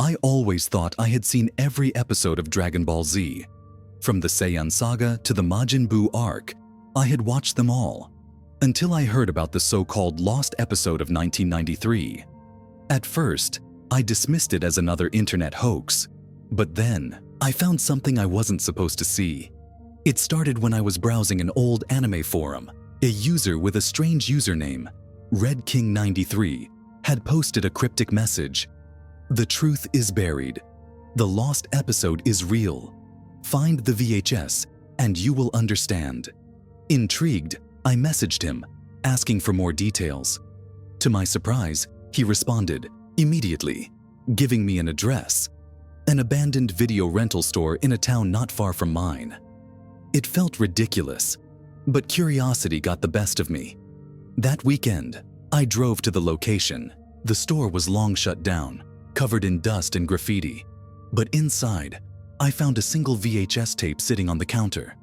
I always thought I had seen every episode of Dragon Ball Z. From the Saiyan saga to the Majin Buu arc, I had watched them all, until I heard about the so-called lost episode of 1993. At first, I dismissed it as another internet hoax, but then I found something I wasn't supposed to see. It started when I was browsing an old anime forum. A user with a strange username, RedKing93, had posted a cryptic message. "The truth is buried. The lost episode is real. Find the VHS and you will understand." Intrigued, I messaged him, asking for more details. To my surprise, he responded immediately, giving me an address, an abandoned video rental store in a town not far from mine. It felt ridiculous, but curiosity got the best of me. That weekend, I drove to the location. The store was long shut down, covered in dust and graffiti, but inside, I found a single VHS tape sitting on the counter.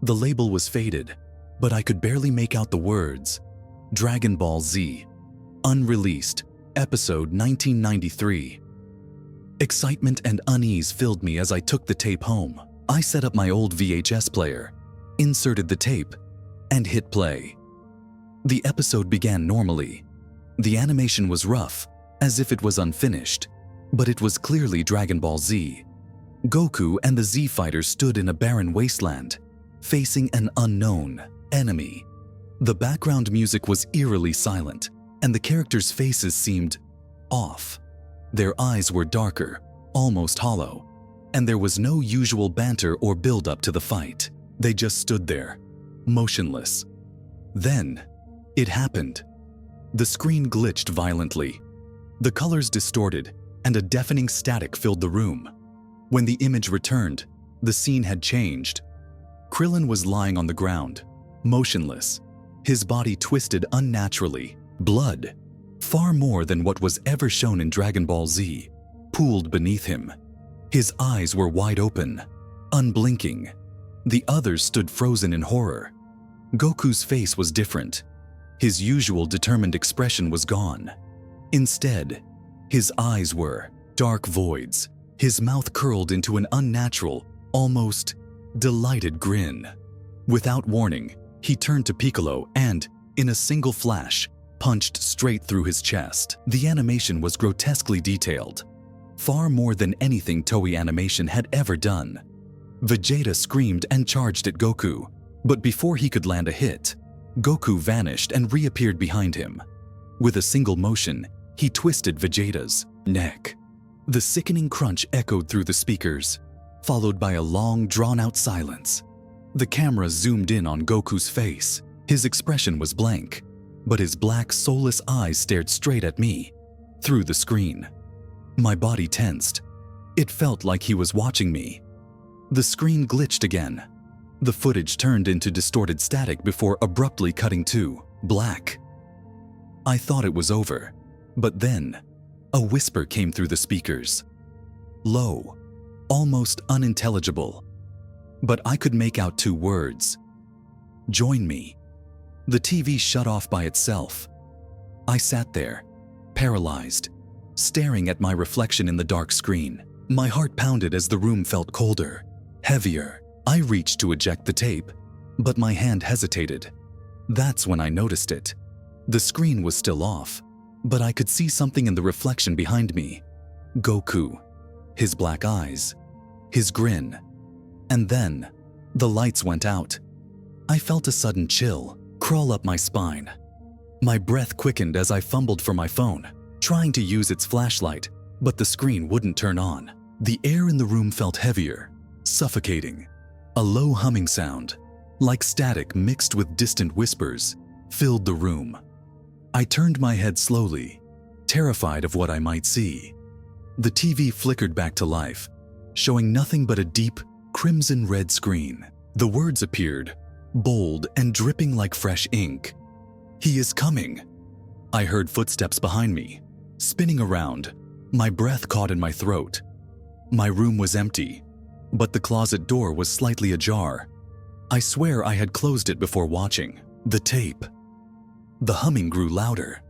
The label was faded, but I could barely make out the words, "Dragon Ball Z, unreleased, episode 1993. Excitement and unease filled me as I took the tape home. I set up my old VHS player, inserted the tape, and hit play. The episode began normally. The animation was rough, as if it was unfinished, but it was clearly Dragon Ball Z. Goku and the Z fighters stood in a barren wasteland, facing an unknown enemy. The background music was eerily silent, and the characters' faces seemed off. Their eyes were darker, almost hollow, and there was no usual banter or build-up to the fight. They just stood there, motionless. Then, it happened. The screen glitched violently. The colors distorted, and a deafening static filled the room. When the image returned, the scene had changed. Krillin was lying on the ground, motionless, his body twisted unnaturally. Blood, far more than what was ever shown in Dragon Ball Z, pooled beneath him. His eyes were wide open, unblinking. The others stood frozen in horror. Goku's face was different. His usual determined expression was gone. Instead, his eyes were dark voids. His mouth curled into an unnatural, almost delighted grin. Without warning, he turned to Piccolo and, in a single flash, punched straight through his chest. The animation was grotesquely detailed, far more than anything Toei Animation had ever done. Vegeta screamed and charged at Goku, but before he could land a hit, Goku vanished and reappeared behind him. With a single motion, he twisted Vegeta's neck. The sickening crunch echoed through the speakers, followed by a long, drawn-out silence. The camera zoomed in on Goku's face. His expression was blank, but his black, soulless eyes stared straight at me, through the screen. My body tensed. It felt like he was watching me. The screen glitched again. The footage turned into distorted static before abruptly cutting to black. I thought it was over, but then a whisper came through the speakers. Low, almost unintelligible, but I could make out two words. Join me. The TV shut off by itself. I sat there, paralyzed, staring at my reflection in the dark screen. My heart pounded as the room felt colder, heavier. I reached to eject the tape, but my hand hesitated. That's when I noticed it. The screen was still off, but I could see something in the reflection behind me. Goku, his black eyes, his grin. And then, the lights went out. I felt a sudden chill crawl up my spine. My breath quickened as I fumbled for my phone, trying to use its flashlight, but the screen wouldn't turn on. The air in the room felt heavier, suffocating. A low humming sound, like static mixed with distant whispers, filled the room. I turned my head slowly, terrified of what I might see. The TV flickered back to life, showing nothing but a deep, crimson-red screen. The words appeared, bold and dripping like fresh ink. "He is coming." I heard footsteps behind me, spinning around, my breath caught in my throat. My room was empty, but the closet door was slightly ajar. I swear I had closed it before watching the tape. The humming grew louder.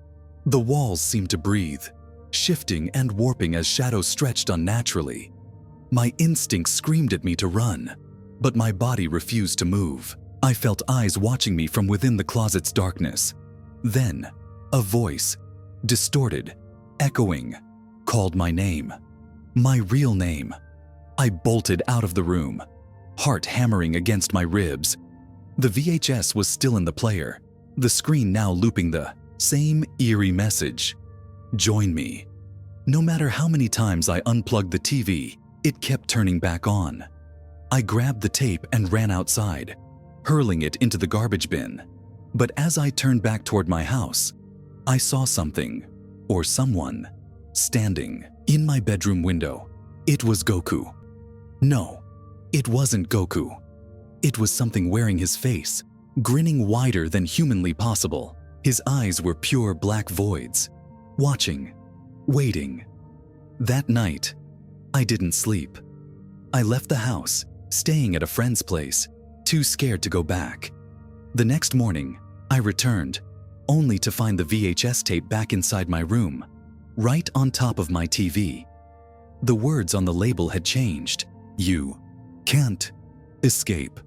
The walls seemed to breathe, shifting and warping as shadows stretched unnaturally. My instincts screamed at me to run, but my body refused to move. I felt eyes watching me from within the closet's darkness. Then, a voice, distorted, echoing, called my name. My real name. I bolted out of the room, heart hammering against my ribs. The VHS was still in the player, the screen now looping the same eerie message. Join me. No matter how many times I unplugged the TV, it kept turning back on. I grabbed the tape and ran outside, hurling it into the garbage bin. But as I turned back toward my house, I saw something, or someone, standing in my bedroom window. It was Goku. No, it wasn't Goku. It was something wearing his face, grinning wider than humanly possible. His eyes were pure black voids, watching, waiting. That night, I didn't sleep. I left the house, staying at a friend's place, too scared to go back. The next morning, I returned, only to find the VHS tape back inside my room, right on top of my TV. The words on the label had changed. You can't escape.